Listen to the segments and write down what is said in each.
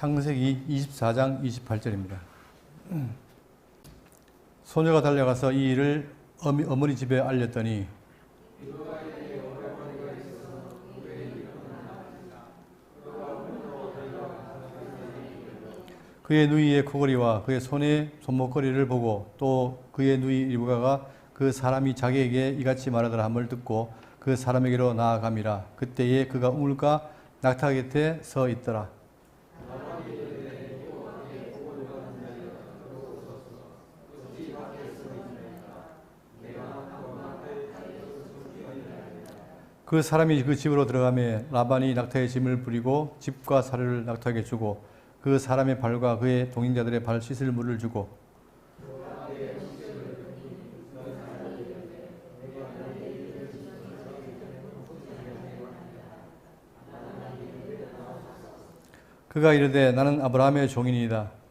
창세기 24장 28절입니다. 소녀가 달려가서 이 일을 어머니 집에 알렸더니 그의 누이의 코걸이와 그의 손의 손목걸이를 보고 또 그의 누이 리브가가 그 사람이 자기에게 이같이 말하더라 함을 듣고 그 사람에게로 나아감이라. 그때에 그가 우물가 낙타 곁에 서 있더라. 그 사람이 그 집으로 들어가매 라반이 낙타의 짐을 부리고 집과 사료를 낙타에게 주고 그 사람의 발과 그의 동행자들의 발 씻을 물을 주고 그가 이르되 나는 아브라함의 종이니이다.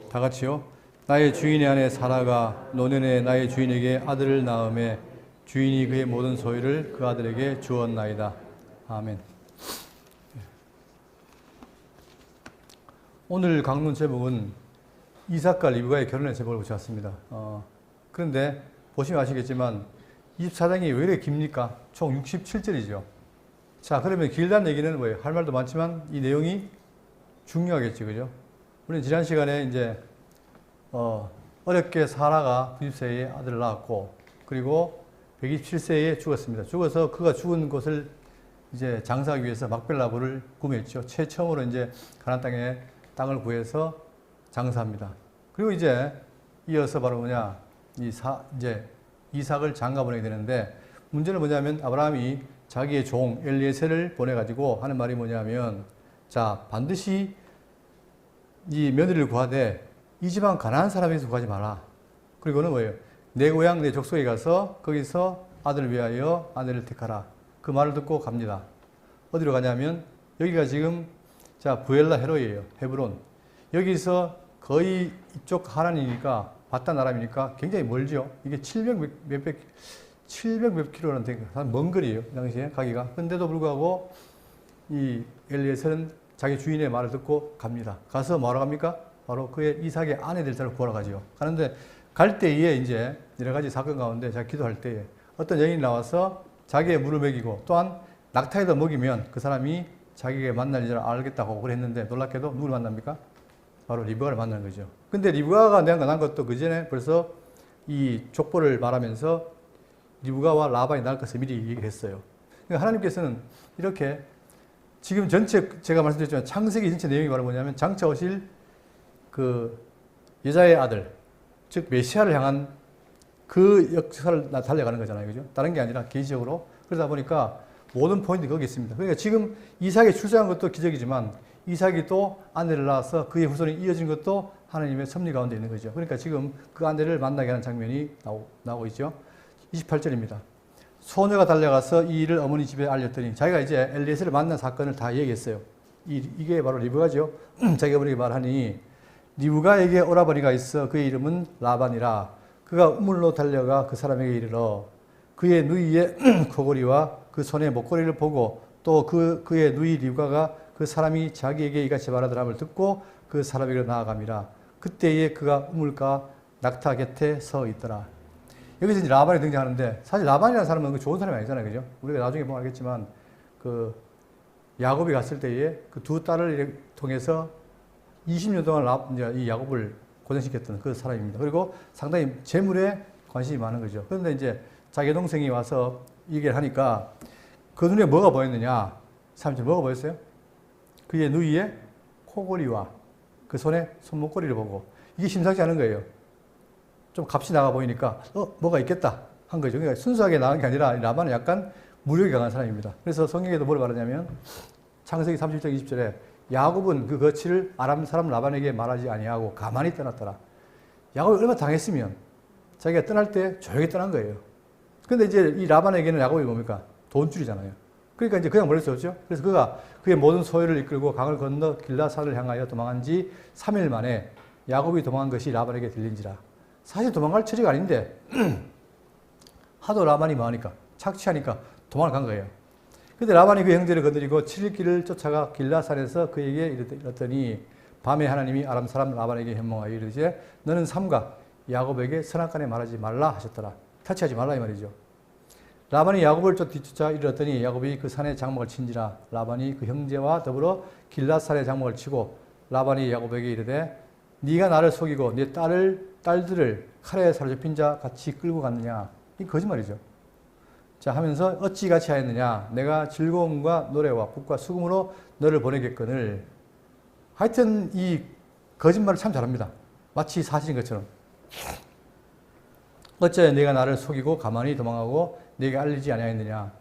다 같이요. 나의 주인의 아내 사라가 노년에 나의 주인에게 아들을 낳음에 주인이 그의 모든 소유를 그 아들에게 주었나이다. 아멘. 오늘 강론 제목은 이삭과 리브가의 결혼의 제목을 붙였습니다. 그런데 보시면 아시겠지만 24장이 왜 이렇게 깁니까? 총 67절이죠. 자, 그러면 길다는 얘기는 뭐예요? 할 말도 많지만 이 내용이 중요하겠지, 그죠? 우리는 지난 시간에 이제 어렵게 사라가 90세에 아들을 낳았고 그리고 127세에 죽었습니다. 죽어서 그가 죽은 곳을 이제 장사하기 위해서 막벨라굴을 구매했죠. 최초로 이제 가나안 땅에 땅을 구해서 장사합니다. 그리고 이제 이어서 바로 뭐냐 이제 이삭을 장가 보내게 되는데 문제는 뭐냐면 아브라함이 자기의 종 엘리에셀을 보내가지고 하는 말이 뭐냐면 자 반드시 이 며느리를 구하되 이 집안 가난한 사람에서 구하지 마라. 그리고는 뭐예요? 내 고향 내 족속에 가서 거기서 아들을 위하여 아내를 택하라. 그 말을 듣고 갑니다. 어디로 가냐면 여기가 지금 자 부엘라 헤로이에요. 헤브론. 여기서 거의 이쪽 하란이니까 바다 나라이니까 굉장히 멀죠. 이게 700 몇 킬로라는 되게 먼 거리예요. 그 당시에 가기가. 근데도 불구하고 이 엘리에셀은 자기 주인의 말을 듣고 갑니다. 가서 뭐하러 갑니까? 바로 그의 이삭의 아내 될 자를 구하러 가죠. 가는데 갈 때에 이제 여러 가지 사건 가운데 자기 기도할 때에 어떤 여인이 나와서 자기의 물을 먹이고 또한 낙타에다 먹이면 그 사람이 자기에게 만날 일을 알겠다고 그랬는데 놀랍게도 누구를 만납니까? 바로 리브가를 만나는 거죠. 근데 리브가가 난 것도 그 전에 벌써 이 족보를 말하면서 리브가와 라반이 낳을 것을 미리 얘기를 했어요. 그러니까 하나님께서는 이렇게 지금 전체 제가 말씀드렸지만 창세기 전체 내용이 바로 뭐냐면 장차 오실 그 여자의 아들, 즉 메시아를 향한 그 역사를 달려가는 거잖아요. 그죠? 다른 게 아니라 개인적으로. 그러다 보니까 모든 포인트가 거기 있습니다. 그러니까 지금 이삭이 출생한 것도 기적이지만 이삭이 또 아내를 낳아서 그의 후손이 이어진 것도 하나님의 섭리 가운데 있는 거죠. 그러니까 지금 그 아내를 만나게 하는 장면이 나오고 있죠. 28절입니다. 소녀가 달려가서 이 일을 어머니 집에 알렸더니 자기가 이제 엘리에셀을 만난 사건을 다 얘기했어요. 이게 바로 리브가죠. 자기 어머니가 말하니 리브가에게 오라버니가 있어 그의 이름은 라반이라. 그가 우물로 달려가 그 사람에게 이르러 그의 누이의 코걸이와 그 손의 목걸이를 보고 또 그의 누이 리브가가 그 사람이 자기에게 이같이 말하더라함을 듣고 그 사람에게 나아감이라. 그때에 그가 우물가 낙타 곁에 서 있더라. 여기서 이제 라반이 등장하는데 사실 라반이라는 사람은 좋은 사람이 아니잖아요. 그죠? 우리가 나중에 보면 알겠지만 그 야곱이 갔을 때에 그 두 딸을 통해서 20년 동안 이제 이 야곱을 고생시켰던 그 사람입니다. 그리고 상당히 재물에 관심이 많은 거죠. 그런데 이제 자기 동생이 와서 얘기를 하니까 그 눈에 뭐가 보였느냐? 사람들이 뭐가 보였어요? 그의 누이의 코걸이와 그 손에 손목걸이를 보고 이게 심상치 않은 거예요. 좀 값이 나가 보이니까 뭐가 있겠다 한 거죠. 그러니까 순수하게 나간 게 아니라 라반은 약간 무력이 강한 사람입니다. 그래서 성경에도 뭘 말하냐면 창세기 37장 20절에 야곱은 그 거취를 아람 사람 라반에게 말하지 아니하고 가만히 떠났더라. 야곱이 얼마나 당했으면 자기가 떠날 때 조용히 떠난 거예요. 근데 이제 이 라반에게는 야곱이 뭡니까? 돈줄이잖아요. 그러니까 이제 그냥 버릴 수 없죠. 그래서 그가 그의 모든 소유를 이끌고 강을 건너 길라산을 향하여 도망한 지 3일 만에 야곱이 도망한 것이 라반에게 들린지라. 사실 도망갈 처지가 아닌데 하도 라반이 뭐하니까 착취하니까 도망을 간 거예요. 근데 라반이 그 형제를 건드리고 7일 길을 쫓아가 길라산에서 그에게 이르더니 밤에 하나님이 아람 사람 라반에게 현몽하여 이르시되 너는 삼가 야곱에게 선악간에 말하지 말라 하셨더라. 터치하지 말라 이 말이죠. 라반이 야곱을 뒤쫓아 이르렀더니 야곱이 그 산에 장막을 친지라. 라반이 그 형제와 더불어 길라산에 장막을 치고 라반이 야곱에게 이르되 네가 나를 속이고 네 딸들을 칼에 사로잡힌 자 같이 끌고 갔느냐. 이 거짓말이죠. 자 하면서 어찌 같이 하였느냐. 내가 즐거움과 노래와 북과 수금으로 너를 보내겠거늘. 하여튼 이 거짓말을 참 잘합니다. 마치 사실인 것처럼. 어째 내가 나를 속이고 가만히 도망하고 네게 알리지 아니하였느냐.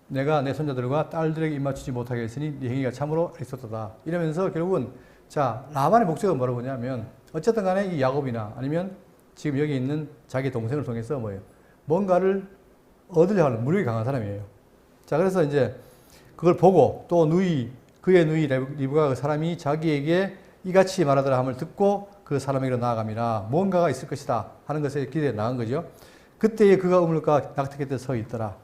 내가 내 손자들과 딸들에게 입맞추지 못하게 했으니 네 행위가 참으로 어리석도다. 이러면서 결국은 자 라반의 목적은 뭐라고 하냐면 어쨌든 간에 이 야곱이나 아니면 지금 여기 있는 자기 동생을 통해서 뭐예요? 뭔가를 얻으려 하는 무력이 강한 사람이에요. 자 그래서 이제 그걸 보고 또 그의 누이 리브가 그 사람이 자기에게 이같이 말하더라 함을 듣고 그 사람에게로 나아갑니다. 뭔가가 있을 것이다 하는 것에 기대에 나간 거죠. 그때에 그가 우물가 낙태 곁에 서 있더라.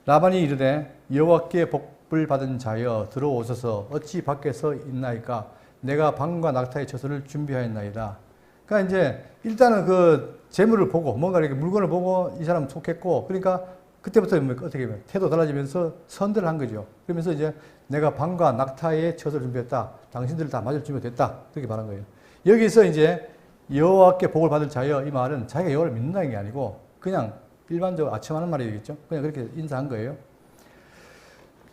라반이 이르되 여호와께 복을 받은 자여 들어오소서 어찌 밖에서 있나이까 내가 방과 낙타의 처소를 준비하였나이다. 그러니까 이제 일단은 그 재물을 보고 뭔가 이렇게 물건을 보고 이 사람 좋겠고 그러니까 그때부터 어떻게 보면 태도 달라지면서 선들을 한 거죠. 그러면서 이제 내가 방과 낙타의 처소를 준비했다. 당신들을 다 맞을 준비가 됐다. 그렇게 말한 거예요. 여기서 이제 여호와께 복을 받을 자여 이 말은 자기가 여호와를 믿는다는 게 아니고 그냥 일반적으로 아첨하는 말이겠죠. 그냥 그렇게 인사한 거예요.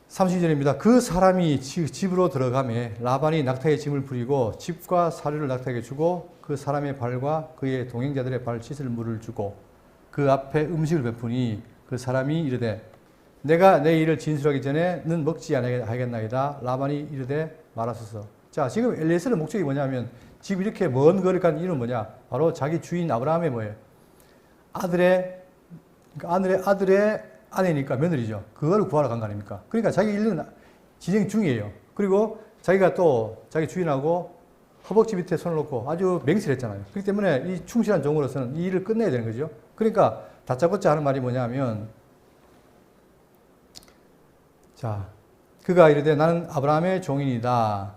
32절입니다. 그 사람이 집으로 들어가매 라반이 낙타의 짐을 부리고 집과 사료를 낙타에게 주고 그 사람의 발과 그의 동행자들의 발 씻을 물을 주고 그 앞에 음식을 베푸니 그 사람이 이르되 내가 내 일을 진술하기 전에 는 먹지 아니하겠나이다. 라반이 이르되 말하소서. 자 지금 엘리에셀의 목적이 뭐냐면 지금 이렇게 먼 거리를 간 이유는 뭐냐? 바로 자기 주인 아브라함의 뭐예요? 아들의 아내니까 며느리죠. 그걸 구하러 간 거 아닙니까? 그러니까 자기 일은 진행 중이에요. 그리고 자기가 또 자기 주인하고 허벅지 밑에 손을 놓고 아주 맹세했잖아요. 그렇기 때문에 이 충실한 종으로서는 이 일을 끝내야 되는 거죠. 그러니까 다짜고짜 하는 말이 뭐냐면 자 그가 이르되 나는 아브라함의 종인이다.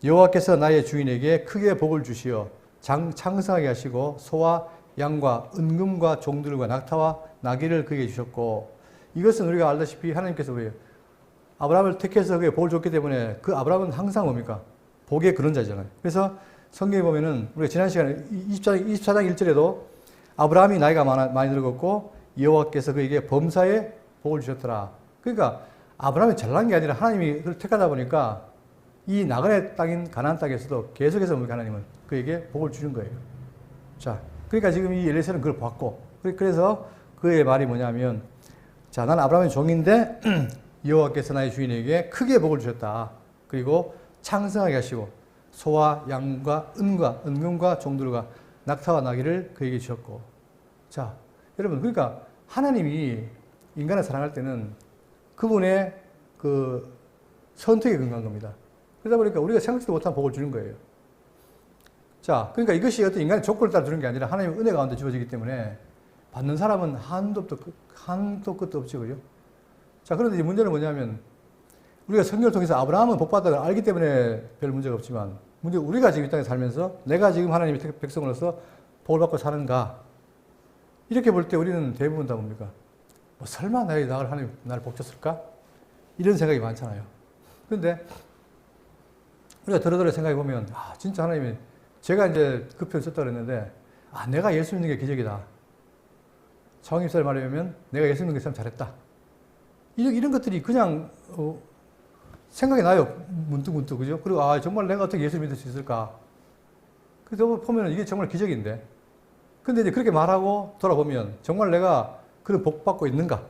여호와께서 나의 주인에게 크게 복을 주시어 창성하게 하시고 소와 양과 은금과 종들과 낙타와 나귀를 그에게 주셨고 이것은 우리가 알다시피 하나님께서 왜요? 아브라함을 택해서 그에게 복을 줬기 때문에 그 아브라함은 항상 뭡니까? 복의 그런자잖아요. 그래서 성경에 보면은 우리가 지난 시간에 24장 1절에도 아브라함이 나이가 많이 늙었고 여호와께서 그에게 범사에 복을 주셨더라. 그러니까 아브라함이 잘난 게 아니라 하나님이 그를 택하다 보니까 이 나그네 땅인 가나안 땅에서도 계속해서 하나님은 그에게 복을 주는 거예요. 자, 그러니까 지금 이 엘리에셀은 그걸 봤고 그래서 그의 말이 뭐냐면 자, 나는 아브라함의 종인데 여호와께서 나의 주인에게 크게 복을 주셨다. 그리고 창성하게 하시고 소와 양과 은금과 종들과 낙타와 나귀를 그에게 주셨고 자, 여러분 그러니까 하나님이 인간을 사랑할 때는 그분의 그 선택에 근거한 겁니다. 그러다 보니까 우리가 생각지도 못한 복을 주는 거예요. 자, 그러니까 이것이 어떤 인간의 조건을 따라 주는 게 아니라 하나님의 은혜 가운데 주어지기 때문에 받는 사람은 한도 끝도 없죠. 그죠? 자, 그런데 이제 문제는 뭐냐면 우리가 성경을 통해서 아브라함은 복받다를 알기 때문에 별 문제가 없지만 문제 우리가 지금 이 땅에 살면서 내가 지금 하나님의 백성으로서 복을 받고 사는가 이렇게 볼 때 우리는 대부분 다 뭡니까? 뭐 설마 하나님 나를 복 줬을까? 이런 생각이 많잖아요. 그런데 우리가 더러더러 생각해 보면 진짜 하나님이 제가 이제 그 표현 썼다 그랬는데 내가 예수 믿는 게 기적이다. 성입사를 말하면 내가 예수 믿는 게 참 잘했다. 이런 것들이 그냥 생각이 나요. 문득 그죠? 그리고 정말 내가 어떻게 예수 믿을 수 있을까? 그래서 보면 이게 정말 기적인데. 근데 이제 그렇게 말하고 돌아보면 정말 내가 그런 복 받고 있는가?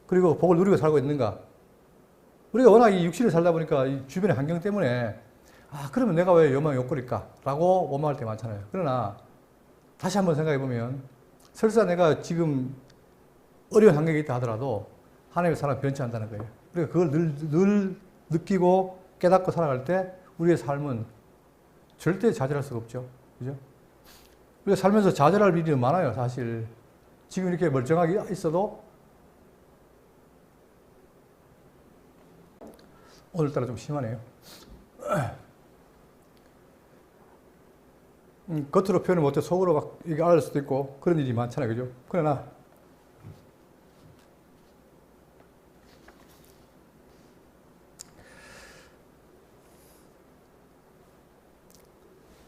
그리고 복을 누리고 살고 있는가? 우리가 워낙 이 육신을 살다 보니까 이 주변의 환경 때문에 그러면 내가 왜 요망 욕구일까? 라고 원망할 때 많잖아요. 그러나 다시 한번 생각해 보면 설사 내가 지금 어려운 환경에 있다 하더라도 하나님의 사랑은 변치 않는다는 거예요. 그러니까 그걸 늘 느끼고 깨닫고 살아갈 때 우리의 삶은 절대 좌절할 수가 없죠. 그죠? 우리가 살면서 좌절할 일이 많아요, 사실. 지금 이렇게 멀쩡하게 있어도 오늘따라 좀 심하네요. 겉으로 표현을 못해 속으로 막 이게 알 수도 있고 그런 일이 많잖아요, 그죠? 그러나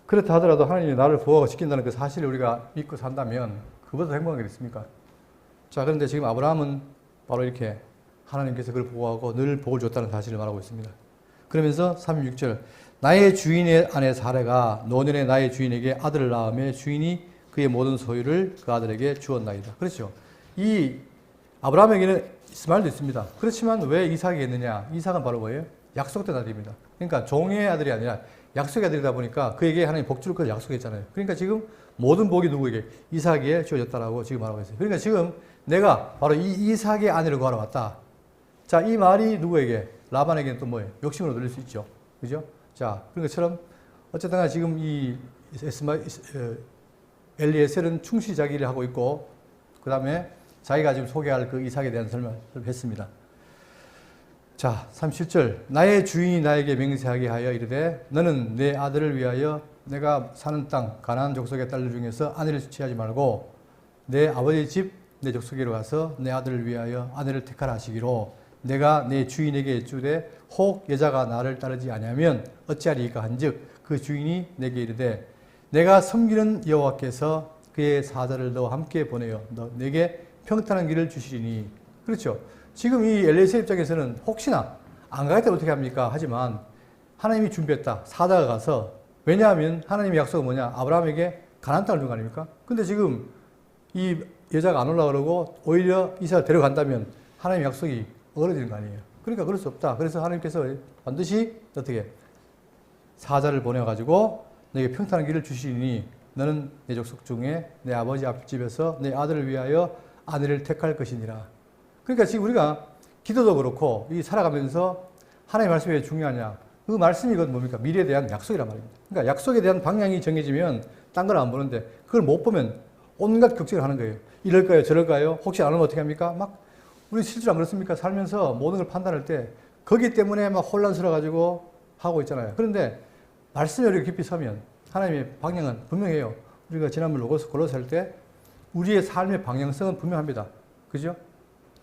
그렇다 하더라도 하나님이 나를 보호하고 지킨다는 그 사실을 우리가 믿고 산다면 그보다 행복한 게 있습니까? 자, 그런데 지금 아브라함은 바로 이렇게 하나님께서 그를 보호하고 늘 복을 줬다는 사실을 말하고 있습니다. 그러면서 36절 나의 주인의 아내 사레가 노년에 나의 주인에게 아들을 낳으며 주인이 그의 모든 소유를 그 아들에게 주었나이다. 그렇죠. 이 아브라함에게는 이스마엘도 있습니다. 그렇지만 왜 이삭이 있느냐? 이삭은 바로 뭐예요? 약속된 아들입니다. 그러니까 종의 아들이 아니라 약속의 아들이다 보니까 그에게 하나님 복 줄 것을 약속했잖아요. 그러니까 지금 모든 복이 누구에게? 이삭에게 주어졌다라고 지금 말하고 있어요. 그러니까 지금 내가 바로 이 이삭의 아내를 구하러 왔다. 자, 이 말이 누구에게? 라반에게는 또 뭐예요? 욕심으로 들릴 수 있죠. 그죠? 자, 그런 것처럼 어쨌든 지금 이 엘리에셀은 충실자기를 하고 있고 그 다음에 자기가 지금 소개할 그 이삭에 대한 설명을 했습니다. 자, 37절 나의 주인이 나에게 맹세하게 하여 이르되 너는 내 아들을 위하여 내가 사는 땅 가나안 족속의 딸들 중에서 아내를 취하지 말고 내 아버지 집 내 족속에로 가서 내 아들을 위하여 아내를 택하라 하시기로 내가 내 주인에게 여쭈되 혹 여자가 나를 따르지 아니하면 어찌하리이까 한즉 그 주인이 내게 이르되 내가 섬기는 여호와께서 그의 사자를 너와 함께 보내어 너 내게 평탄한 길을 주시리니. 그렇죠. 지금 이 엘리에셀 입장에서는 혹시나 안 가겠다 어떻게 합니까? 하지만 하나님이 준비했다. 사자가 가서 왜냐하면 하나님의 약속은 뭐냐? 아브라함에게 가나안 땅을 준 거 아닙니까? 근데 지금 이 여자가 안 올라 그러고 오히려 이삭을 데려간다면 하나님의 약속이 어그러지는 거 아니에요. 그러니까 그럴 수 없다. 그래서 하나님께서 반드시 어떻게 사자를 보내가지고 내게 평탄한 길을 주시니 너는 내 족속 중에 내 아버지 앞집에서 내 아들을 위하여 아내를 택할 것이니라. 그러니까 지금 우리가 기도도 그렇고 이 살아가면서 하나님의 말씀이 왜 중요하냐. 그 말씀이 이건 뭡니까? 미래에 대한 약속이란 말입니다. 그러니까 약속에 대한 방향이 정해지면 딴 걸 안 보는데 그걸 못 보면 온갖 걱정을 하는 거예요. 이럴까요? 저럴까요? 혹시 안 오면 어떻게 합니까? 막 우리 실제로 안 그렇습니까? 살면서 모든 걸 판단할 때 거기 때문에 막 혼란스러워가지고 하고 있잖아요. 그런데 말씀에 우리가 깊이 서면 하나님의 방향은 분명해요. 우리가 지난번 골로새 할 때 우리의 삶의 방향성은 분명합니다. 그죠?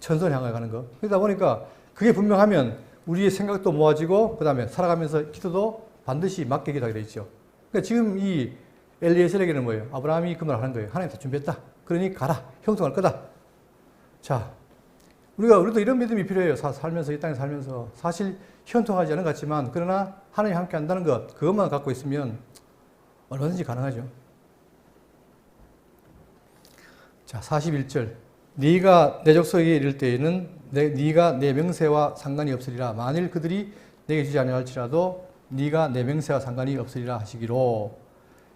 천선을 향해 가는 거. 그러다 보니까 그게 분명하면 우리의 생각도 모아지고 그 다음에 살아가면서 기도도 반드시 맞게 기도하게 되어 있죠. 그러니까 지금 이 엘리에셀에게는 뭐예요? 아브라함이 그 말을 하는 거예요. 하나님 다 준비했다. 그러니 가라. 형통할 거다. 자, 우리도 이런 믿음이 필요해요. 살면서, 이 땅에 살면서. 사실 형통하지 않은 것 같지만, 그러나 하나님이 함께 한다는 것, 그것만 갖고 있으면 얼마든지 가능하죠. 자, 41절. 네가 내 족속에게 이를 때에는 네가 내 명세와 상관이 없으리라. 만일 그들이 내게 주지 아니할지라도 네가 내 명세와 상관이 없으리라 하시기로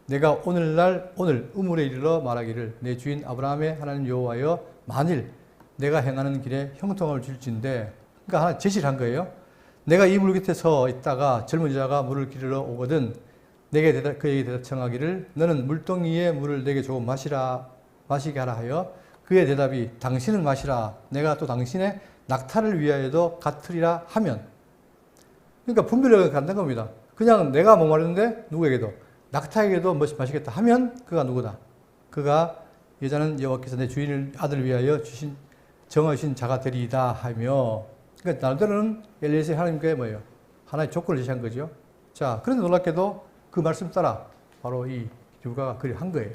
내가 오늘 우물에 이르러 말하기를 내 주인 아브라함의 하나님 여호와여 만일 내가 행하는 길에 형통을 줄진데 그러니까 하나 제시를 한 거예요. 내가 이 물 곁에 서 있다가 젊은 여자가 물을 기르러 오거든 그에게 대답청하기를 너는 물동이의 물을 내게 조금 마시게 하라 하여 그의 대답이 당신은 마시라 내가 또 당신의 낙타를 위하여도 같으리라 하면 그러니까 분별력을 갖는 겁니다. 그냥 내가 목마른데 누구에게도 낙타에게도 마시겠다 하면 그가 누구다? 그가 여자는 여호와께서 내 주인을 아들을 위하여 정하신 자가 되리이다 하며 그러니까 나름대로는 엘리에셀 하나님께 뭐예요? 하나의 조건을 제시한 거죠. 자, 그런데 놀랍게도 그 말씀 따라 바로 이 리브가가 그리 한 거예요.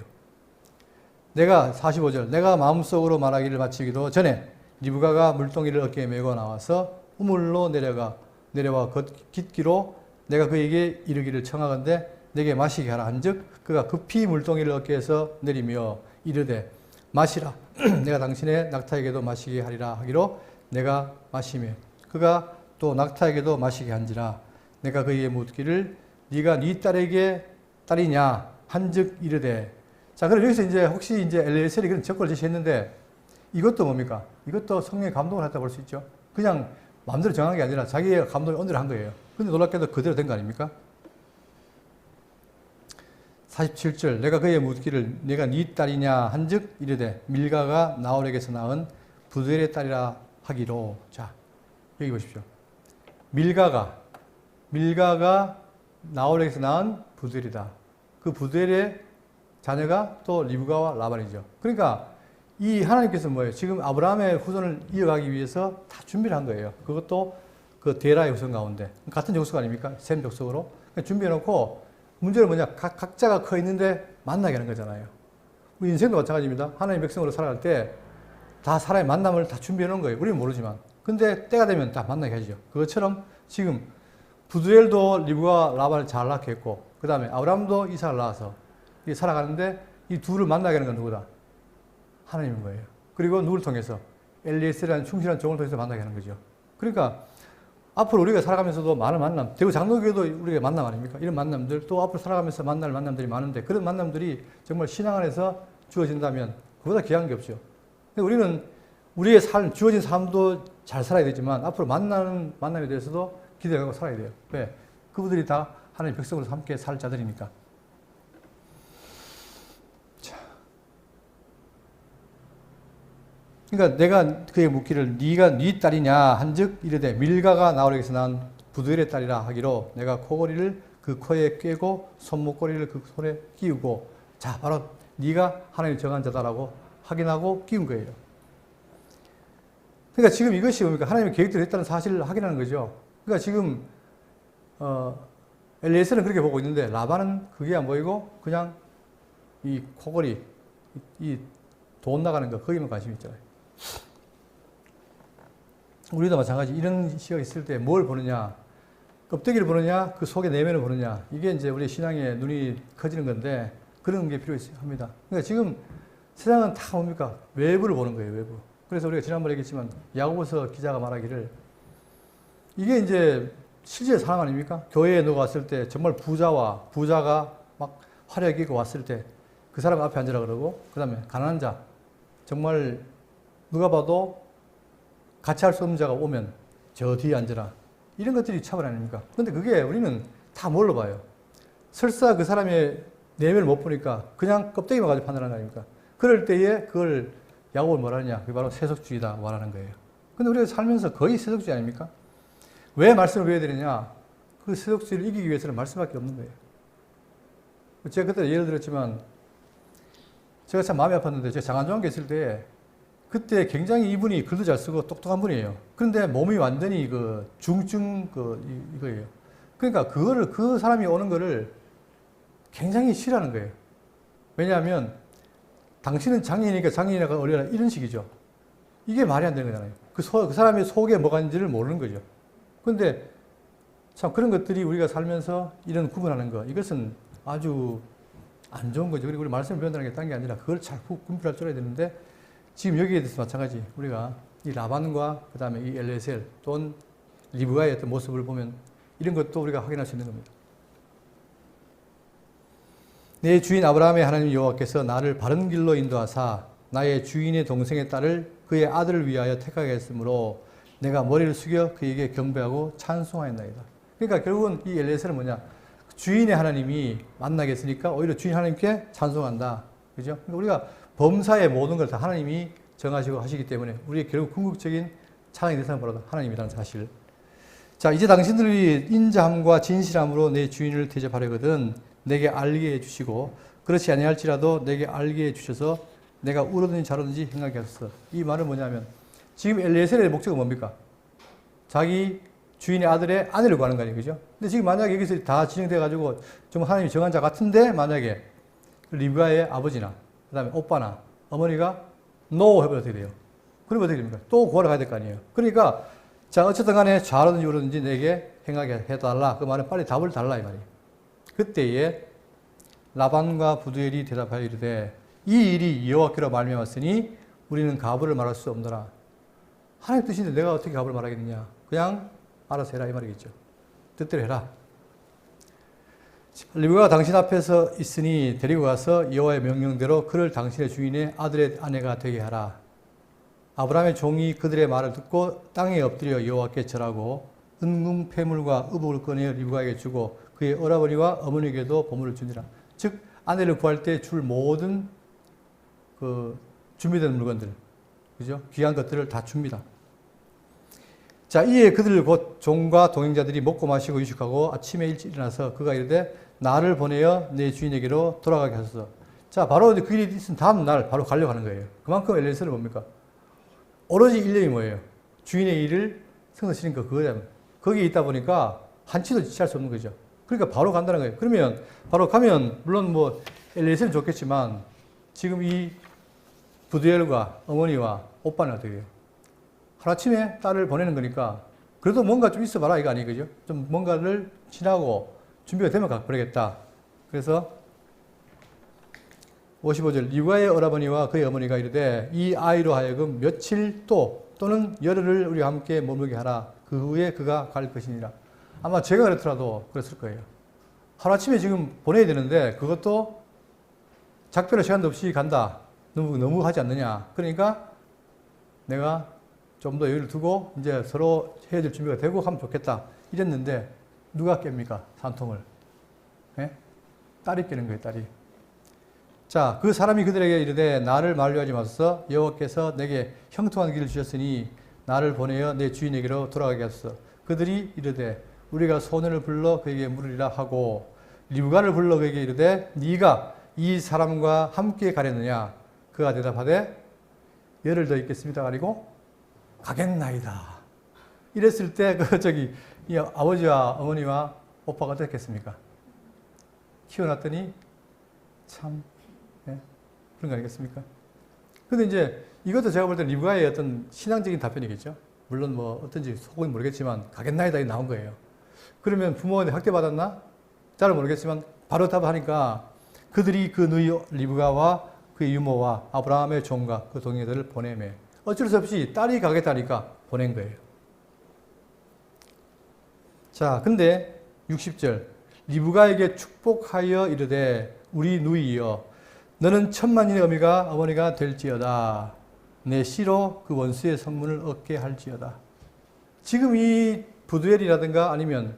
내가 45절 내가 마음속으로 말하기를 마치기도 전에 리브가가 물동이를 어깨에 메고 나와서 우물로 내려와 깃기로 내가 그에게 이르기를 청하건대 내게 마시게 하라 한즉 그가 급히 물동이를 어깨에서 내리며 이르되 마시라 내가 당신의 낙타에게도 마시게 하리라 하기로 내가 마시며 그가 또 낙타에게도 마시게 한지라 내가 그에게 묻기를 네가 네 딸에게 딸이냐 한즉 이르되 자 그럼 여기서 이제 혹시 이제 엘리에셀이 그런 조건을 제시했는데 이것도 뭡니까? 이것도 성령의 감동을 했다 볼 수 있죠. 그냥 마음대로 정한 게 아니라 자기의 감동을 언대로 한 거예요. 근데 놀랍게도 그대로 된 거 아닙니까? 47절 내가 그의 묻기를 내가 네 딸이냐 한즉 이르되 밀가가 나홀에게서 낳은 부두엘의 딸이라 하기로. 자, 여기 보십시오. 밀가가 나홀에게서 낳은 부두엘이다. 그 부두엘의 자녀가 또 리브가와 라반이죠. 그러니까 이 하나님께서 뭐예요? 지금 아브라함의 후손을 이어가기 위해서 다 준비를 한 거예요. 그것도 그 데라의 후손 가운데 같은 족속 아닙니까? 셈 족속으로 준비해놓고 문제는 뭐냐? 각자가 커 있는데 만나게 하는 거잖아요. 우리 인생도 마찬가지입니다. 하나님의 백성으로 살아갈 때 다 사람의 만남을 다 준비해 놓은 거예요. 우리는 모르지만. 근데 때가 되면 다 만나게 하죠. 그것처럼 지금 부두엘도 리브가 라반을 잘 낳게 했고 그 다음에 아브라함도 이삭을 낳아서 살아가는데 이 둘을 만나게 하는 건 누구다? 하나님인 거예요. 그리고 누구를 통해서? 엘리에셀이라는 충실한 종을 통해서 만나게 하는 거죠. 그러니까 앞으로 우리가 살아가면서도 많은 만남, 대구 장로교회도 우리가 만남 아닙니까? 이런 만남들, 또 앞으로 살아가면서 만날 만남들이 많은데 그런 만남들이 정말 신앙 안에서 주어진다면 그보다 귀한 게 없죠. 근데 우리는 우리의 삶, 주어진 삶도 잘 살아야 되지만 앞으로 만나는 만남에 대해서도 기대하고 살아야 돼요. 왜? 그분들이 다 하나님 백성으로 함께 살 자들이니까. 자. 그러니까 내가 그의 묻기를 네가 네 딸이냐 한즉 이르되 밀가가 나홀에게서 낳은 부두엘의 딸이라 하기로 내가 코고리를 그 코에 꿰고 손목고리를 그 손에 끼우고 자 바로 네가 하나님 정한 자다라고 확인하고 끼운 거예요. 그러니까 지금 이것이 뭡니까? 하나님의 계획대로 했다는 사실을 확인하는 거죠. 그러니까 지금 엘리에셀은 그렇게 보고 있는데 라반은 그게 안 보이고 그냥 이 코골이 이 돈 나가는 거 거기만 관심이 있잖아요. 우리도 마찬가지 이런 시각이 있을 때 뭘 보느냐, 껍데기를 보느냐, 그 속의 내면을 보느냐, 이게 이제 우리 신앙의 눈이 커지는 건데 그런 게 필요합니다. 그러니까 지금 세상은 다 뭡니까? 외부를 보는 거예요, 외부. 그래서 우리가 지난번에 얘기했지만 야고보서 기자가 말하기를 이게 이제 실제 상황 아닙니까? 교회에 누가 왔을 때 정말 부자가 막 화려하게 입고 왔을 때 그 사람 앞에 앉으라 그러고 그 다음에 가난한 자 정말 누가 봐도 같이 할 수 없는 자가 오면 저 뒤에 앉으라. 이런 것들이 차별 아닙니까? 근데 그게 우리는 다 뭘로 봐요? 설사 그 사람의 내면을 못 보니까 그냥 껍데기만 가지고 판단하는 거 아닙니까? 그럴 때에 그걸 야곱을 뭐라 하냐? 그게 바로 세속주의다 말하는 거예요. 근데 우리가 살면서 거의 세속주의 아닙니까? 왜 말씀을 배워야 되느냐? 그 세속주의를 이기기 위해서는 말씀밖에 없는 거예요. 제가 그때 예를 들었지만 제가 참 마음이 아팠는데 제가 장안정환교 있을 때 그때 굉장히 이분이 글도 잘 쓰고 똑똑한 분이에요. 그런데 몸이 완전히 그 중증 이거예요. 그러니까 그거를 그 사람이 오는 거를 굉장히 싫어하는 거예요. 왜냐하면 당신은 장애인이니까 장애인이라고 올려라 이런 식이죠. 이게 말이 안 되는 거잖아요. 그 사람의 속에 뭐가 있는지를 모르는 거죠. 그런데 참 그런 것들이 우리가 살면서 이런 구분하는 거 이것은 아주 안 좋은 거죠. 그리고 우리 말씀을 배운다는 게 딴 게 아니라 그걸 잘 분별할 줄 알아야 되는데 지금 여기에 대해서 마찬가지 우리가 이 라반과 그 다음에 이 엘레셀 또는 리브가의 어떤 모습을 보면 이런 것도 우리가 확인할 수 있는 겁니다. 내 주인 아브라함의 하나님 여호와께서 나를 바른 길로 인도하사 나의 주인의 동생의 딸을 그의 아들을 위하여 택하게 했으므로 내가 머리를 숙여 그에게 경배하고 찬송하였나이다. 그러니까 결국은 이 엘레셀은 뭐냐? 주인의 하나님이 만나게 했으니까 오히려 주인 하나님께 찬송한다. 그죠? 그러니까 우리가 범사의 모든 걸 다 하나님이 정하시고 하시기 때문에 우리의 결국 궁극적인 찬양의 대상은 바로 하나님이라는 사실. 자, 이제 당신들이 인자함과 진실함으로 내 주인을 대접하려거든 내게 알게 해주시고 그렇지 아니할지라도 내게 알게 해주셔서 내가 우로든지 자로든지 행하게 하소서. 이 말은 뭐냐면 지금 엘리에셀의 목적은 뭡니까? 자기 주인의 아들의 아내를 구하는 거 아니에요. 그죠? 근데 지금 만약에 여기서 다 진행돼가지고 좀 하나님이 정한 자 같은데 만약에 리브가의 아버지나 그 다음에 오빠나 어머니가 노 해버려 어떻게 돼요? 그러면 어떻게 됩니까? 또 구하러 가야 될 거 아니에요. 그러니까 자 어쨌든 간에 좌로든지 우로든지 내게 행하게 해달라. 그 말은 빨리 답을 달라 이 말이에요. 그때에 라반과 부두엘이 대답하여 이르되 이 일이 여호와께로 말미암았으니 우리는 가부를 말할 수 없노라. 하나님 뜻인데 내가 어떻게 가부를 말하겠느냐. 그냥 알아서 해라 이 말이겠죠. 뜻대로 해라. 리브가가 당신 앞에서 있으니 데리고 가서 여호와의 명령대로 그를 당신의 주인의 아들의 아내가 되게 하라. 아브라함의 종이 그들의 말을 듣고 땅에 엎드려 여호와께 절하고 은금 폐물과 의복을 꺼내어 리브가에게 주고 그의 오라버니와 어머니에게도 보물을 주니라. 즉 아내를 구할 때 줄 모든 그 준비된 물건들, 그죠? 귀한 것들을 다 줍니다. 자, 이에 그들 곧 종과 동행자들이 먹고 마시고 유식하고 아침에 일찍 일어나서 그가 이르되 나를 보내어 내 주인에게로 돌아가게 하소서. 자, 바로 그 일이 있은 다음 날 바로 가려고 하는 거예요. 그만큼 엘리에셀은 뭡니까? 오로지 일념이 뭐예요? 주인의 일을 성사시키는 거, 그거잖아요. 거기에 있다 보니까 한치도 지체할 수 없는 거죠. 그러니까 바로 간다는 거예요. 그러면 바로 가면 물론 뭐 엘리에셀은 좋겠지만 지금 이 부두엘과 어머니와 오빠는 어떻게 해요? 하루아침에 딸을 보내는 거니까 그래도 뭔가 좀 있어봐라 이거 아니에요, 그죠? 좀 뭔가를 지나고 준비가 되면 가버리겠다. 그래서 55절 리브가의 오라버니와 그의 어머니가 이르되 이 아이로 하여금 며칠 또는 열흘을 우리와 함께 머물게 하라. 그 후에 그가 갈 것이니라. 아마 제가 그렇더라도 그랬을 거예요. 하루아침에 지금 보내야 되는데 그것도 작별할 시간도 없이 간다. 너무 하지 않느냐. 그러니까 내가 좀 더 여유를 두고 이제 서로 헤어질 준비가 되고 하면 좋겠다. 이랬는데 누가 깹니까? 산통을. 예? 딸이 깨는 거예요, 딸이. 자, 그 사람이 그들에게 이르되 나를 만류하지 마소서. 여호와께서 내게 형통한 길을 주셨으니 나를 보내어 내 주인에게로 돌아가게 하소서. 그들이 이르되 우리가 소년을 불러 그에게 물으리라 하고 리브가를 불러 그에게 이르되 네가 이 사람과 함께 가려느냐. 그가 대답하되 열흘 더 있겠습니다. 아니고 가겠나이다. 이랬을 때 이 아버지와 어머니와 오빠가 어떻겠습니까? 키워놨더니 참 그런 거 아니겠습니까? 근데 이제 이것도 제가 볼 때는 리브가의 어떤 신앙적인 답변이겠죠. 물론 뭐 어떤지 속은 모르겠지만 가겠나이다 이 나온 거예요. 그러면 부모한테 학대받았나? 잘 모르겠지만 바로 답하니까 그들이 그 누이 리브가와 그의 유모와 아브라함의 종과 그 동행들을 보내매 어쩔 수 없이 딸이 가겠다니까 보낸 거예요. 자, 근데 60절 리브가에게 축복하여 이르되 우리 누이여 너는 천만인의 어머니가 될지어다. 내 씨로 그 원수의 성문을 얻게 할지어다. 지금 이 부두엘이라든가 아니면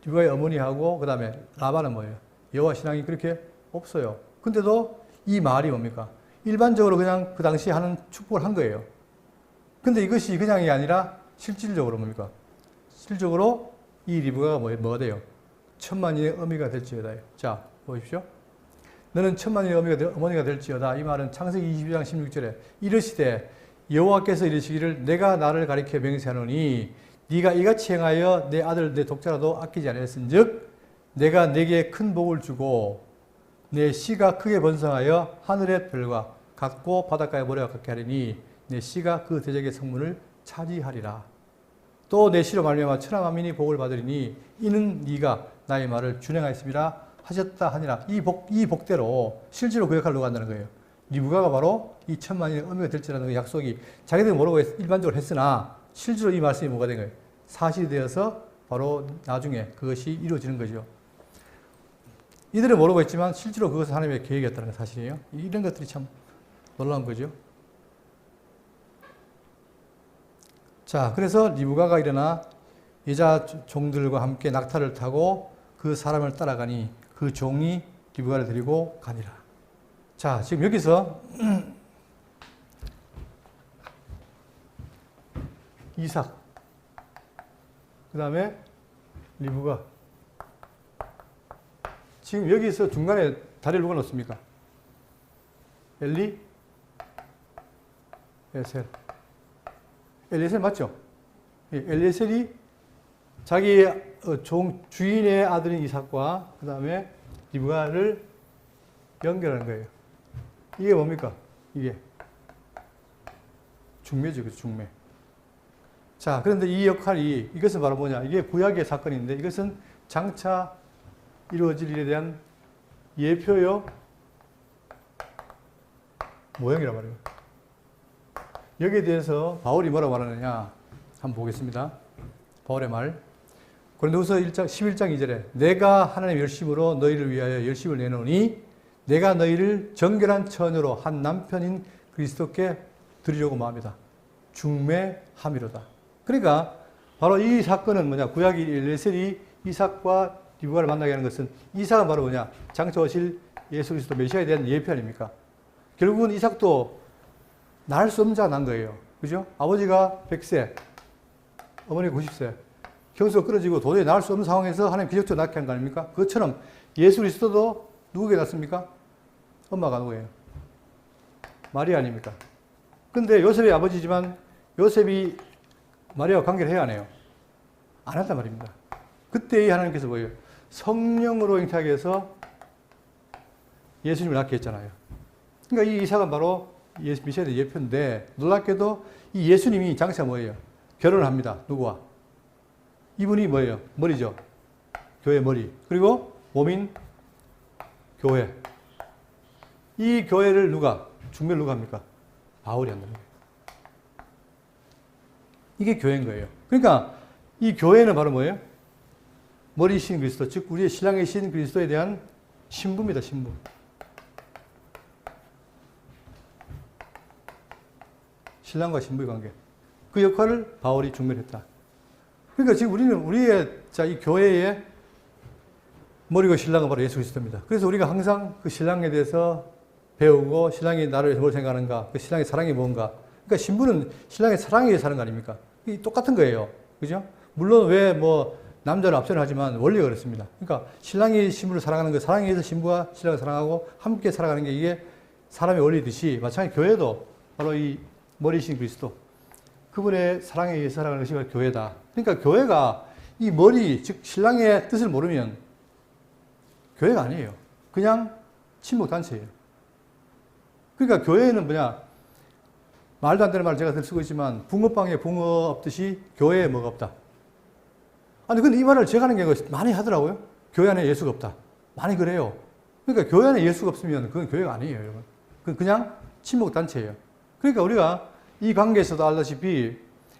리브가의 어머니하고 그 다음에 라반은 뭐예요? 여호와 신앙이 그렇게 없어요. 근데도 이 말이 뭡니까? 일반적으로 그냥 그 당시에 하는 축복을 한 거예요. 근데 이것이 그냥이 아니라 실질적으로 뭡니까? 실질적으로 이 리브가가 뭐가 돼요? 천만인의 어미가 될지어다. 자, 보십시오. 너는 천만인의 어머니가 될지어다. 이 말은 창세기 22장 16절에 이르시되 여호와께서 이르시기를 내가 나를 가리켜 맹세하노니 네가 이같이 행하여 내 아들 내 독자라도 아끼지 아니했은즉 내가 네게 큰 복을 주고 내 씨가 크게 번성하여 하늘의 별과 같고 바닷가의 모래와 같게 하리니 내 씨가 그 대적의 성문을 차지하리라. 또 내 씨로 말미암아 천하 만민이 복을 받으리니 이는 네가 나의 말을 준행하였음이라 하셨다 하니라. 이 복대로 실제로 그 역할을 누가 한다는 거예요. 리브가가 바로 이 천만인의 어미가 될지라는 약속이 자기들이 모르고 일반적으로 했으나 실제로 이 말씀이 뭐가 된 거예요? 사실이 되어서 바로 나중에 그것이 이루어지는 거죠. 이들은 모르고 있지만 실제로 그것은 하나님의 계획이었다는 게 사실이에요. 이런 것들이 참 놀라운 거죠. 자, 그래서 리브가가 일어나 여자 종들과 함께 낙타를 타고 그 사람을 따라가니 그 종이 리브가를 데리고 가니라. 자, 지금 여기서 이삭, 그 다음에 리브가. 지금 여기서 중간에 다리를 누가 놓습니까? 엘리에셀 맞죠? 엘리에셀이 자기 주인의 아들인 이삭과 그 다음에 리브가를 연결하는 거예요. 이게 뭡니까? 이게 중매죠, 그 중매. 자, 그런데 이 역할이 이것은 바로 뭐냐? 이게 구약의 사건인데 이것은 장차 이루어질 일에 대한 예표요 모형이란 말이에요. 여기에 대해서 바울이 뭐라고 말하느냐 한번 보겠습니다. 바울의 말. 고린도후서 11장 2절에 내가 하나님의 열심으로 너희를 위하여 열심을 내노니 내가 너희를 정결한 처녀로 한 남편인 그리스도께 드리려고 마음이다. 중매함이로다. 그러니까 바로 이 사건은 뭐냐? 구약의 엘리에셀이 이삭과 리브가를 만나게 하는 것은 이삭은 바로 뭐냐? 장차 오실 예수 그리스도 메시아에 대한 예표 아닙니까? 결국은 이삭도 낳을 수 없는 자가 난 거예요. 그죠? 아버지가 100세, 어머니가 90세. 형수가 끊어지고 도저히 낳을 수 없는 상황에서 하나님 기적적으로 낳게 한 거 아닙니까? 그것처럼 예수 그리스도도 누구에게 낳습니까? 엄마가 누구예요? 마리아 아닙니까? 근데 요셉의 아버지지만 요셉이 마리아와 관계를 해야 하네요. 안 한단 말입니다. 그때 하나님께서 뭐예요? 성령으로 잉태하게 해서 예수님을 낳게 했잖아요. 그러니까 이 이삭은 바로 예수 미시아의 예표인데 놀랍게도 이 예수님이 장차 뭐예요? 결혼을 합니다. 누구와? 이분이 뭐예요? 머리죠. 교회 머리. 그리고 몸인 교회. 이 교회를 누가? 중매를 누가 합니까? 바울이 한다는 거예요. 이게 교회인 거예요. 그러니까 이 교회는 바로 뭐예요? 머리이신 그리스도, 즉 우리의 신랑이신 그리스도에 대한 신부입니다. 신부. 신랑과 신부의 관계. 그 역할을 바울이 중매했다. 그러니까 지금 우리는 우리의 이 교회의 머리고 신랑은 바로 예수 그리스도입니다. 그래서 우리가 항상 그 신랑에 대해서 배우고 신랑이 나를 뭘 생각하는가, 그 신랑의 사랑이 뭔가. 그러니까 신부는 신랑의 사랑에 의해 사는 거 아닙니까? 이 똑같은 거예요. 그죠? 물론 왜 뭐 남자는 앞서는 하지만 원리가 그렇습니다. 그러니까 신랑이 신부를 사랑하는 거, 사랑에 의해서 신부가 신랑을 사랑하고 함께 살아가는 게 이게 사람의 원리듯이 마찬가지 교회도 바로 이 머리이신 그리스도, 그분의 사랑에 의해서 살아가는 것이 바로 교회다. 그러니까 교회가 이 머리, 즉 신랑의 뜻을 모르면 교회가 아니에요. 그냥 친목단체예요. 그러니까 교회는 뭐냐? 말도 안 되는 말을 제가 늘 쓰고 있지만 붕어빵에 붕어 없듯이 교회에 뭐가 없다. 아니 근데 이 말을 제가 하는 경우가 많이 하더라고요. 교회 안에 예수가 없다. 많이 그래요. 그러니까 교회 안에 예수가 없으면 그건 교회가 아니에요, 여러분. 그건 그냥 친목단체예요. 그러니까 우리가 이 관계에서도 알다시피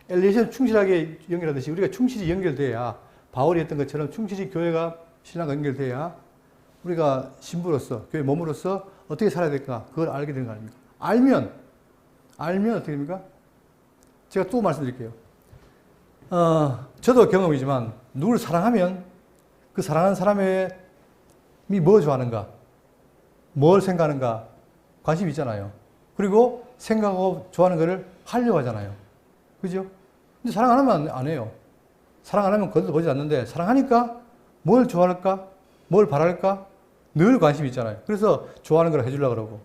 엘리에서 충실하게 연결하듯이 우리가 충실히 연결돼야, 바울이 했던 것처럼 충실히 교회가 신랑과 연결돼야 우리가 신부로서, 교회 몸으로서 어떻게 살아야 될까, 그걸 알게 되는 거 아닙니까? 알면 어떻게 됩니까? 제가 또 말씀드릴게요. 저도 경험이지만 누구를 사랑하면 그 사랑하는 사람이 뭐 좋아하는가, 뭘 생각하는가 관심이 있잖아요. 그리고 생각하고 좋아하는 거를 하려고 하잖아요. 그죠? 근데 사랑 안 하면 안 해요. 사랑 안 하면 거들떠 보지 않는데 사랑하니까 뭘 좋아할까, 뭘 바랄까 늘 관심이 있잖아요. 그래서 좋아하는 걸 해주려고 그러고.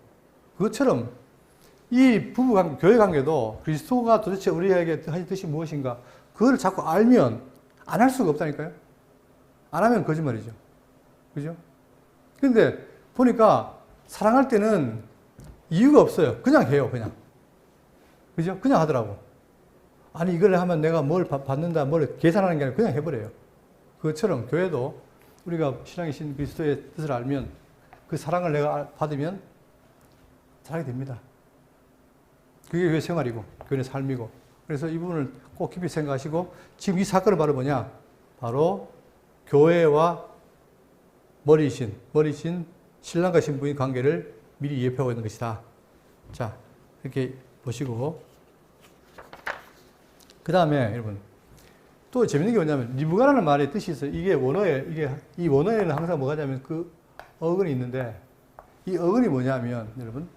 그것처럼 이 부부 관계, 교회 관계도 그리스도가 도대체 우리에게 하신 뜻이 무엇인가, 그걸 자꾸 알면 안 할 수가 없다니까요. 안 하면 거짓말이죠. 그죠? 근데 보니까 사랑할 때는 이유가 없어요. 그냥 해요, 그냥. 그죠? 그냥 하더라고. 아니, 이걸 하면 내가 뭘 받는다, 뭘 계산하는 게 아니라 그냥 해버려요. 그것처럼 교회도 우리가 신앙이신 그리스도의 뜻을 알면 그 사랑을 내가 받으면 잘하게 됩니다. 그게 교회 생활이고, 교회의 삶이고. 그래서 이 부분을 꼭 깊이 생각하시고, 지금 이 사건은 바로 뭐냐? 바로 교회와 머리이신 신랑과 신부의 관계를 미리 예표하고 있는 것이다. 자, 이렇게 보시고. 그 다음에 여러분, 또 재밌는 게 뭐냐면, 리브가라는 말의 뜻이 있어요. 이 원어에는 항상 뭐가 냐면 그 어근이 있는데, 이 어근이 뭐냐면, 여러분,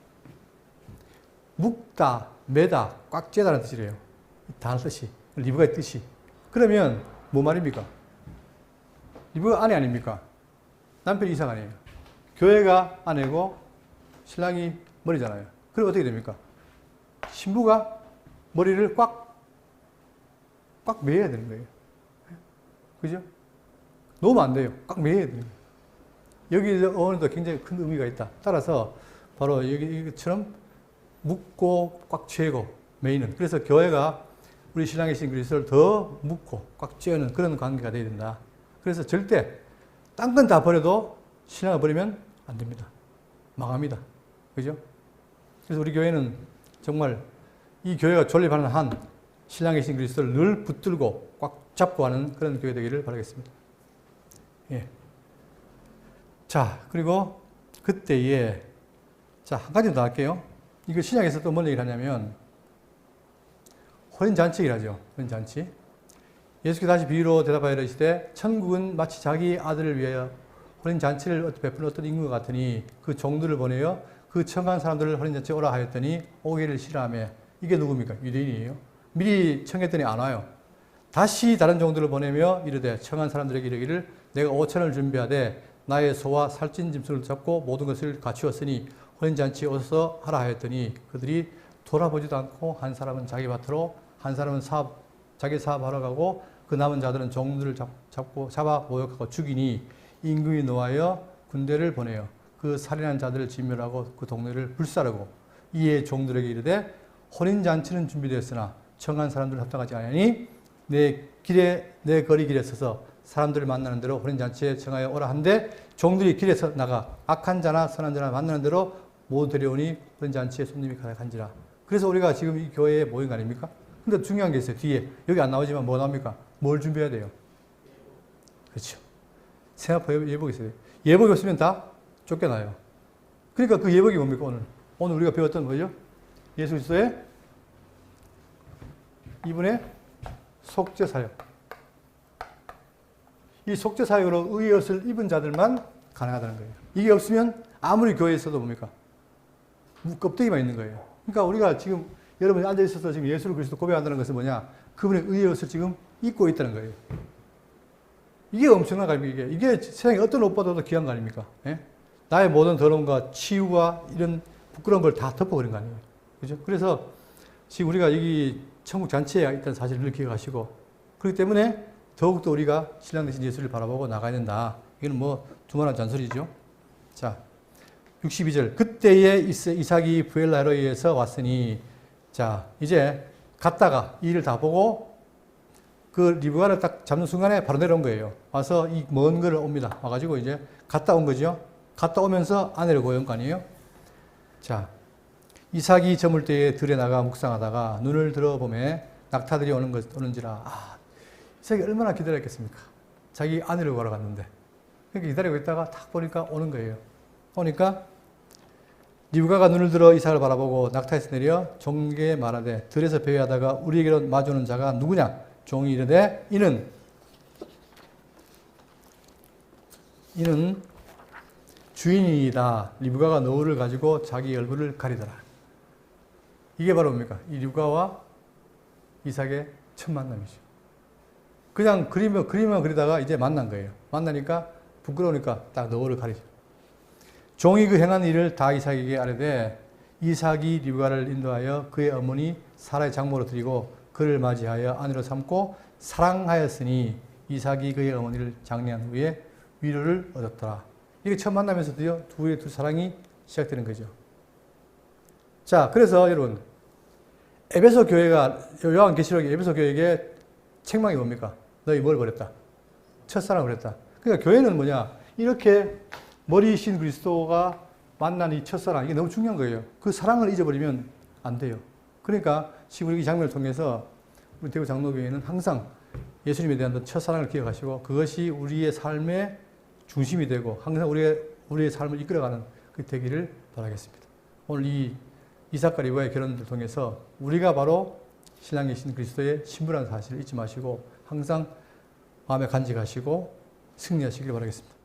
묶다, 매다, 꽉 쬐다는 뜻이래요. 단어 뜻이. 리브가의 뜻이. 그러면 뭐 말입니까? 리브가 아내 아닙니까? 남편이 이삭 아니에요. 교회가 아내고 신랑이 머리잖아요. 그럼 어떻게 됩니까? 신부가 머리를 꽉 매야 되는 거예요. 그죠? 놓으면 안 돼요. 꽉 매야 돼요. 여기 어원에도 굉장히 큰 의미가 있다. 따라서 바로 여기처럼 묶고 꽉 쥐고 매이는. 그래서 교회가 우리 신랑이신 그리스도를 더 묶고 꽉 쥐는 그런 관계가 되어야 된다. 그래서 절대 딴 건 다 버려도 신랑을 버리면 안 됩니다. 망합니다. 그죠? 그래서 우리 교회는 정말 이 교회가 존립하는 한 신랑이신 그리스도를 늘 붙들고 꽉 잡고 하는 그런 교회 되기를 바라겠습니다. 예. 자, 그리고 그때에, 자, 한 가지 더 할게요. 이거 신약에서 또 뭔 얘기를 하냐면, 혼인잔치 얘기를 하죠. 혼인잔치. 예수께서 다시 비유로 대답하여 이르시되 천국은 마치 자기 아들을 위하여 혼인잔치를 베푸는 어떤 인구와 같으니 그 종들을 보내어 그 청한 사람들을 혼인잔치에 오라 하였더니 오기를 싫어하며. 이게 누굽니까? 유대인이에요. 미리 청했더니 안 와요. 다시 다른 종들을 보내며 이르되 청한 사람들에게 이르기를 내가 5천을 준비하되 나의 소와 살찐 짐승을 잡고 모든 것을 갖추었으니 혼인잔치에 오셔서 하라 하였더니 그들이 돌아보지도 않고 한 사람은 자기 밭으로 한 사람은 자기 사업하러 가고 그 남은 자들은 종들을 잡아 모욕하고 죽이니 임금이 노하여 군대를 보내요. 그 살인한 자들을 진멸하고 그 동네를 불사르고 이에 종들에게 이르되 혼인잔치는 준비되었으나 청한 사람들을 합당하지 아니하니 내 거리 길에 서서 사람들을 만나는 대로 혼인잔치에 청하여 오라 한데 종들이 길에서 나가 악한 자나 선한 자나 만나는 대로 모두 데려오니 혼인잔치에 손님이 가득한지라. 그래서 우리가 지금 이 교회에 모인 거 아닙니까? 근데 중요한 게 있어요. 뒤에 여기 안 나오지만 뭐 나옵니까? 뭘 준비해야 돼요? 그렇죠. 생활 예복이 있어요. 예복이 없으면 다 쫓겨나요. 그러니까 그 예복이 뭡니까? 오늘 우리가 배웠던 뭐죠? 예수 그리스도의 이분의 속죄 사역. 이 속죄 사역으로 의의 옷을 입은 자들만 가능하다는 거예요. 이게 없으면 아무리 교회에 있어도 뭡니까? 껍데기만 있는 거예요. 그러니까 우리가 지금 여러분이 앉아 있어서 지금 예수를 그리스도 고백한다는 것은 뭐냐? 그분의 의의 옷을 지금 입고 있다는 거예요. 이게 엄청난 거 아닙니까? 이게 세상에 어떤 옷보다도 귀한 거 아닙니까? 예? 나의 모든 더러움과 치유와 이런 부끄러운 걸 다 덮어버린 거 아니에요. 그죠? 그래서 지금 우리가 여기 천국 잔치에 있다는 사실을 늘 기억하시고, 그렇기 때문에 더욱더 우리가 신랑 되신 예수를 바라보고 나가야 된다. 이건 뭐 두말한 잔소리죠. 자, 62절. 그때에 이삭이 부엘라로에서 왔으니, 자, 이제 갔다가 이 일을 다 보고 그 리브가를 딱 잡는 순간에 바로 내려온 거예요. 와서 이 먼 거를 옵니다. 와가지고 이제 갔다 온 거죠. 갔다 오면서 아내를 고용 거 아니에요. 자, 이삭이 저물 때에 들에 나가 묵상하다가 눈을 들어보매 낙타들이 오는지라. 아, 이삭이 얼마나 기다렸겠습니까? 자기 아내를 구하러 갔는데. 그러니까 기다리고 있다가 탁 보니까 오는 거예요. 오니까 리브가가 눈을 들어 이삭을 바라보고 낙타에서 내려 종에게 말하되 들에서 배회하다가 우리에게로 마주오는 자가 누구냐? 종이 이르되 이는 주인이다. 리브가가 노을을 가지고 자기 얼굴을 가리더라. 이게 바로 뭡니까? 이 리브가와 이삭의 첫 만남이죠. 그냥 그리면 그리다가 이제 만난 거예요. 만나니까 부끄러우니까 딱 노을을 가리죠. 종이 그 행한 일을 다 이삭에게 아뢰되 이삭이 리브가를 인도하여 그의 어머니 사라의 장모로 드리고 그를 맞이하여 아내로 삼고 사랑하였으니 이삭이 그의 어머니를 장례한 후에 위로를 얻었더라. 이게 첫 만나면서 드디어 두 사랑이 시작되는 거죠. 자, 그래서 여러분, 에베소 교회가, 요한계시록의 에베소 교회에게 책망이 뭡니까? 너희 뭘 버렸다? 첫사랑을 버렸다. 그러니까 교회는 뭐냐? 이렇게 머리이신 그리스도가 만난 이 첫사랑, 이게 너무 중요한 거예요. 그 사랑을 잊어버리면 안 돼요. 그러니까 지금 이 장면을 통해서 우리 대구 장로교회는 항상 예수님에 대한 첫사랑을 기억하시고 그것이 우리의 삶의 중심이 되고 항상 우리의 삶을 이끌어가는 그 되기를 바라겠습니다. 오늘 이 이삭과 리브가의 결혼을 통해서 우리가 바로 신랑이신 그리스도의 신부라는 사실을 잊지 마시고 항상 마음에 간직하시고 승리하시길 바라겠습니다.